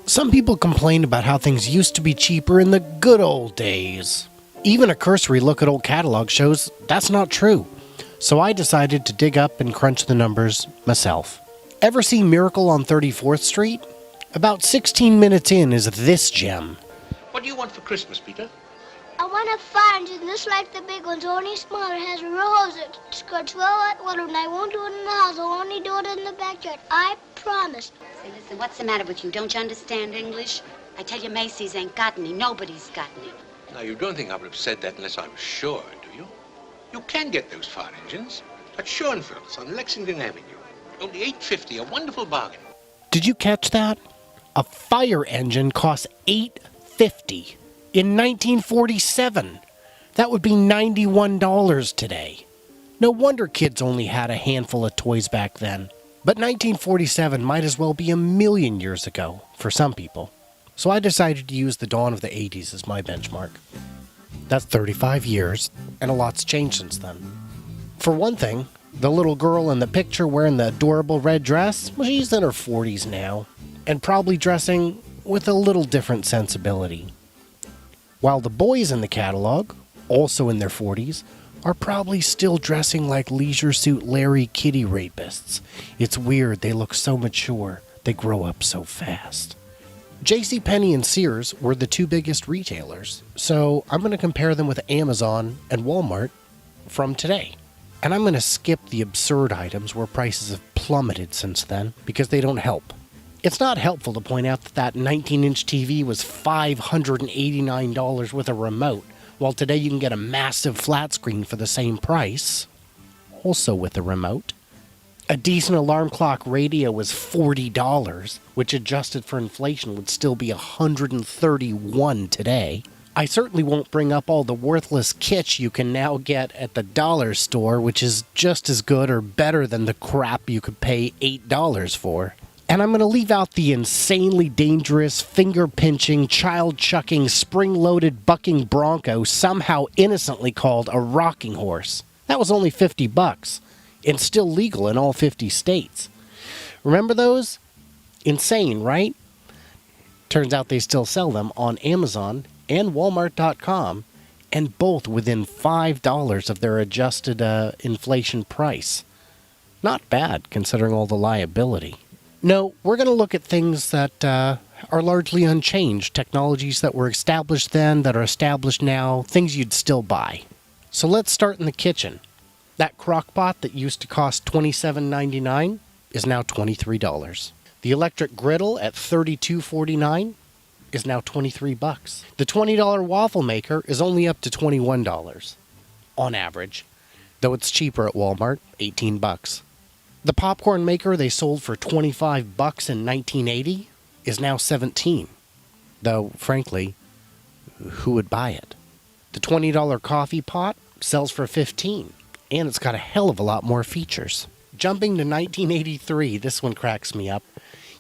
Some people complain about how things used to be cheaper in the good old days. Even a cursory look at old catalog shows that's not true. So I decided to dig up and crunch the numbers myself. Ever see Miracle on 34th Street? About 16 minutes in is this gem. What do you want for Christmas, Peter? I want a fire engine just like the big ones, only smaller. It has a rose that squirts well hot water, and I won't do it in the house. I'll only do it in the backyard. I promise. Say, listen, what's the matter with you? Don't you understand English? I tell you, Macy's ain't got any. Nobody's got any. Now, you don't think I would have said that unless I was sure, do you? You can get those fire engines at Schoenfeld's on Lexington Avenue. Only $8.50, a wonderful bargain. Did you catch that? A fire engine costs $8.50 in 1947. That would be $91 today. No wonder kids only had a handful of toys back then. But 1947 might as well be a million years ago for some people. So I decided to use the dawn of the 80s as my benchmark. That's 35 years, and a lot's changed since then. For one thing, the little girl in the picture wearing the adorable red dress, well, she's in her 40s now, and probably dressing with a little different sensibility. While the boys in the catalog, also in their 40s, are probably still dressing like Leisure Suit Larry kitty rapists. It's weird, they look so mature, they grow up so fast. JC Penny and Sears were the two biggest retailers, so I'm going to compare them with Amazon and Walmart from today. And I'm going to skip the absurd items where prices have plummeted since then, because they don't help. It's not helpful to point out that 19-inch TV was $589 with a remote, while today you can get a massive flat screen for the same price, also with a remote. A decent alarm clock radio was $40, which adjusted for inflation would still be $131 today. I certainly won't bring up all the worthless kitsch you can now get at the dollar store, which is just as good or better than the crap you could pay $8 for. And I'm going to leave out the insanely dangerous, finger-pinching, child-chucking, spring-loaded bucking bronco somehow innocently called a rocking horse. That was only $50, and still legal in all 50 states. Remember those? Insane, right? Turns out they still sell them on Amazon and Walmart.com, and both within $5 of their adjusted inflation price. Not bad, considering all the liability. No, we're going to look at things that are largely unchanged, technologies that were established then, that are established now, things you'd still buy. So let's start in the kitchen. That crock pot that used to cost $27.99 is now $23. The electric griddle at $32.49 is now $23. The $20 waffle maker is only up to $21 on average, though it's cheaper at Walmart, $18. The popcorn maker they sold for $25 in 1980 is now $17, though frankly, who would buy it? The $20 coffee pot sells for $15, and it's got a hell of a lot more features. Jumping to 1983, this one cracks me up.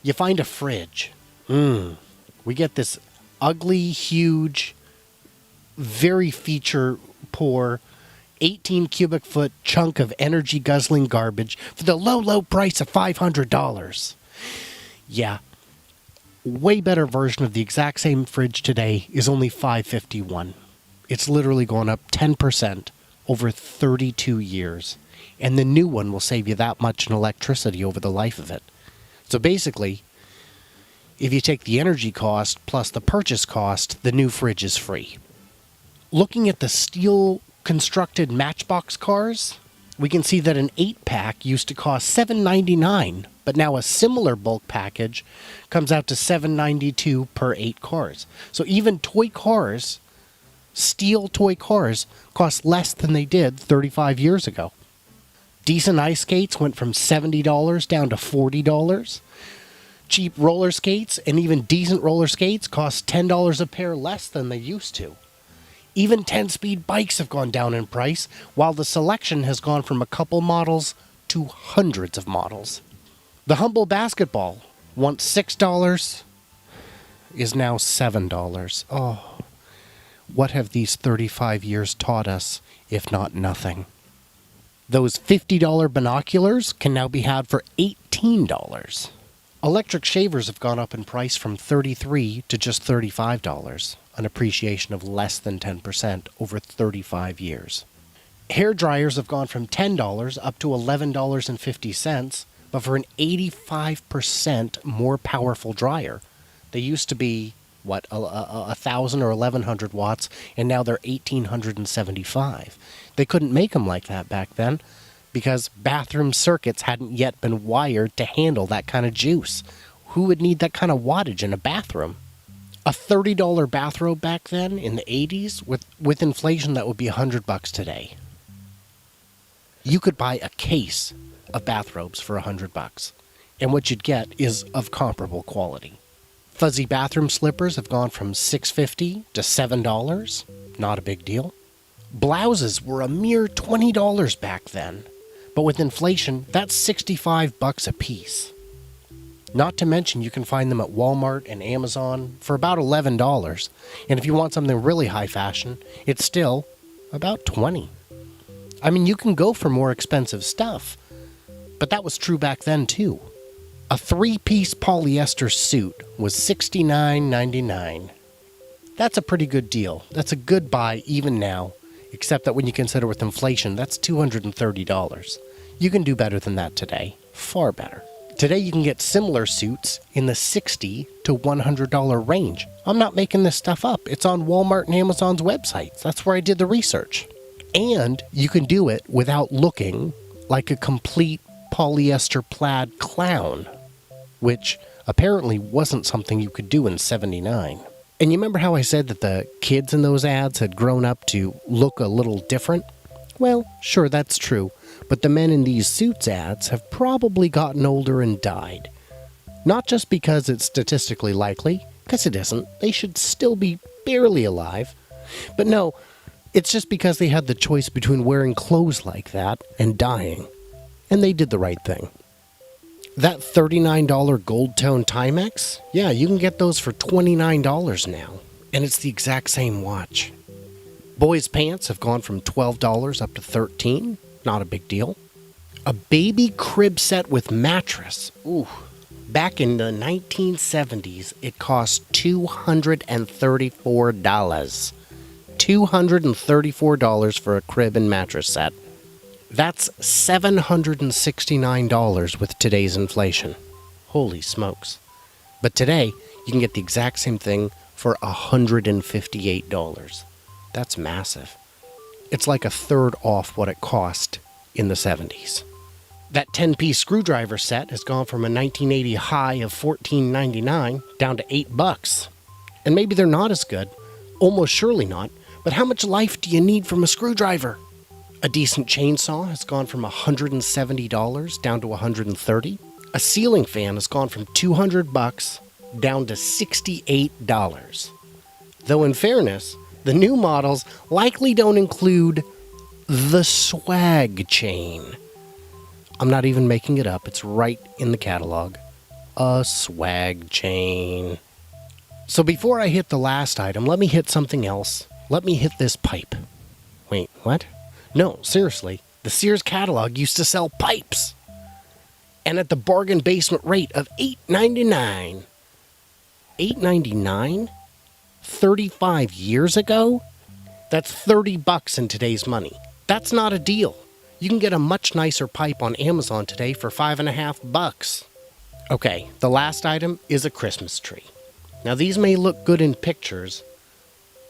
You find a fridge. We get this ugly, huge, very feature-poor 18 cubic foot chunk of energy guzzling garbage for the low, low price of $500. Yeah, way better version of the exact same fridge today is only $551. It's literally gone up 10% over 32 years. And the new one will save you that much in electricity over the life of it. So basically, if you take the energy cost plus the purchase cost, the new fridge is free. Looking at the steel constructed Matchbox cars, we can see that an 8-pack used to cost $7.99, but now a similar bulk package comes out to $7.92 per 8 cars. So even toy cars, steel toy cars, cost less than they did 35 years ago. Decent ice skates went from $70 down to $40. Cheap roller skates and even decent roller skates cost $10 a pair less than they used to. Even 10-speed bikes have gone down in price, while the selection has gone from a couple models to hundreds of models. The Humble basketball, once $6, is now $7. Oh, what have these 35 years taught us, if not nothing? Those $50 binoculars can now be had for $18. Electric shavers have gone up in price from $33 to just $35, an appreciation of less than 10% over 35 years. Hair dryers have gone from $10 up to $11.50, but for an 85% more powerful dryer. They used to be, 1,000 or 1,100 watts, and now they're 1,875. They couldn't make them like that back then because bathroom circuits hadn't yet been wired to handle that kind of juice. Who would need that kind of wattage in a bathroom? A $30 bathrobe back then in the 80s, with inflation, that would be $100 today. You could buy a case of bathrobes for $100, and what you'd get is of comparable quality. Fuzzy bathroom slippers have gone from $6.50 to $7. Not a big deal. Blouses were a mere $20 back then, but with inflation, that's $65 a piece. Not to mention you can find them at Walmart and Amazon for about $11, and if you want something really high fashion, it's still about $20. I mean, you can go for more expensive stuff, but that was true back then too. A 3-piece polyester suit was $69.99. That's a pretty good deal. That's a good buy even now, except that when you consider with inflation, that's $230. You can do better than that today. Far better. Today you can get similar suits in the $60 to $100 range. I'm not making this stuff up. It's on Walmart and Amazon's websites. That's where I did the research. And you can do it without looking like a complete polyester plaid clown, which apparently wasn't something you could do in '79. And you remember how I said that the kids in those ads had grown up to look a little different? Well, sure, that's true, but the men in these suits ads have probably gotten older and died. Not just because it's statistically likely, because it isn't. They should still be barely alive. But no, it's just because they had the choice between wearing clothes like that and dying. And they did the right thing. That $39 gold tone Timex? Yeah, you can get those for $29 now. And it's the exact same watch. Boys' pants have gone from $12 up to $13. Not a big deal. A baby crib set with mattress. Ooh. Back in the 1970s, it cost $234. $234 for a crib and mattress set. That's $769 with today's inflation. Holy smokes. But today, you can get the exact same thing for $158. That's massive. It's like a third off what it cost in the 70s. That 10-piece screwdriver set has gone from a 1980 high of $14.99 down to $8. And maybe they're not as good. Almost surely not. But how much life do you need from a screwdriver? A decent chainsaw has gone from $170 down to $130. A ceiling fan has gone from $200 down to $68. Though in fairness, the new models likely don't include the swag chain. I'm not even making it up. It's right in the catalog. A swag chain. So before I hit the last item, let me hit something else. Let me hit this pipe. Wait, what? No, seriously, the Sears catalog used to sell pipes. And at the bargain basement rate of $8.99. $8.99? 35 years ago? That's $30 in today's money. That's not a deal. You can get a much nicer pipe on Amazon today for $5.50. Okay, the last item is a Christmas tree. Now these may look good in pictures,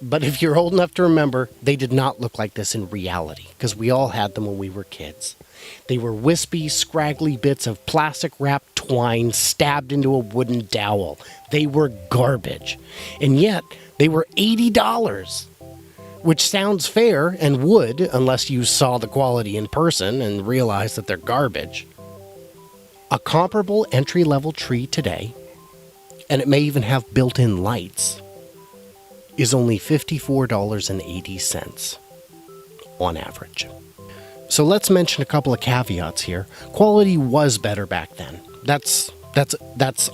but if you're old enough to remember, they did not look like this in reality, because we all had them when we were kids. They were wispy, scraggly bits of plastic-wrapped twine stabbed into a wooden dowel. They were garbage. And yet, they were $80, which sounds fair and would, unless you saw the quality in person and realized that they're garbage. A comparable entry-level tree today, and it may even have built-in lights, is only $54.80 on average. So let's mention a couple of caveats here. Quality was better back then. That's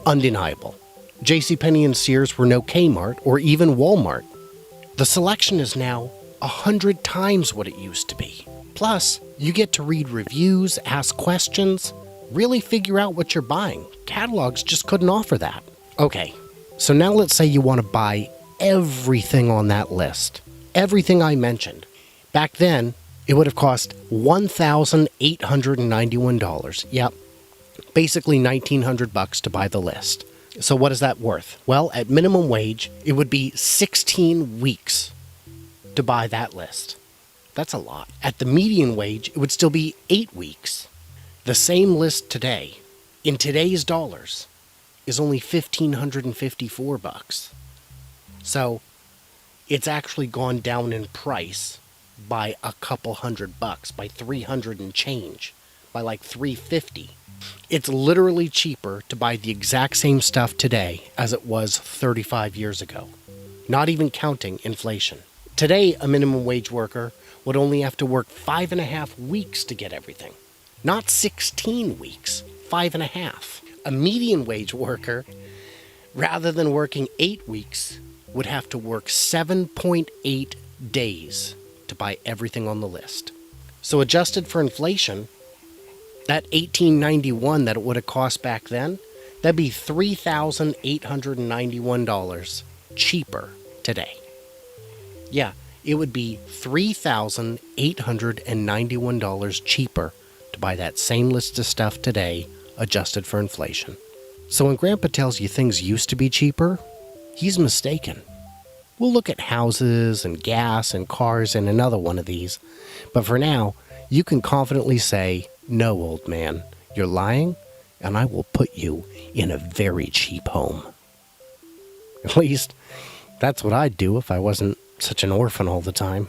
undeniable. JC Penny and Sears were no Kmart or even Walmart. The selection is now 100 times what it used to be. Plus, you get to read reviews, ask questions. Really figure out what you're buying. Catalogs just couldn't offer that. Okay, so now let's say you want to buy everything on that list. Everything I mentioned. Back then, it would have cost $1,891. Yep, basically $1,900 to buy the list. So what is that worth? Well, at minimum wage, it would be 16 weeks to buy that list. That's a lot. At the median wage, it would still be 8 weeks. The same list today, in today's dollars, is only $1,554. So it's actually gone down in price by a couple $100, by 300 and change, by like $350. It's literally cheaper to buy the exact same stuff today as it was 35 years ago, not even counting inflation. Today, a minimum wage worker would only have to work 5.5 weeks to get everything. Not 16 weeks, 5.5. A median wage worker, rather than working 8 weeks, would have to work 7.8 days to buy everything on the list. So adjusted for inflation, that $1,891 that it would have cost back then, that'd be $3,891 cheaper today. Yeah, it would be $3,891 cheaper to buy that same list of stuff today, adjusted for inflation. So when Grandpa tells you things used to be cheaper, he's mistaken. We'll look at houses and gas and cars in another one of these, but for now, you can confidently say, "No, old man, you're lying, and I will put you in a very cheap home." At least, that's what I'd do if I wasn't such an orphan all the time.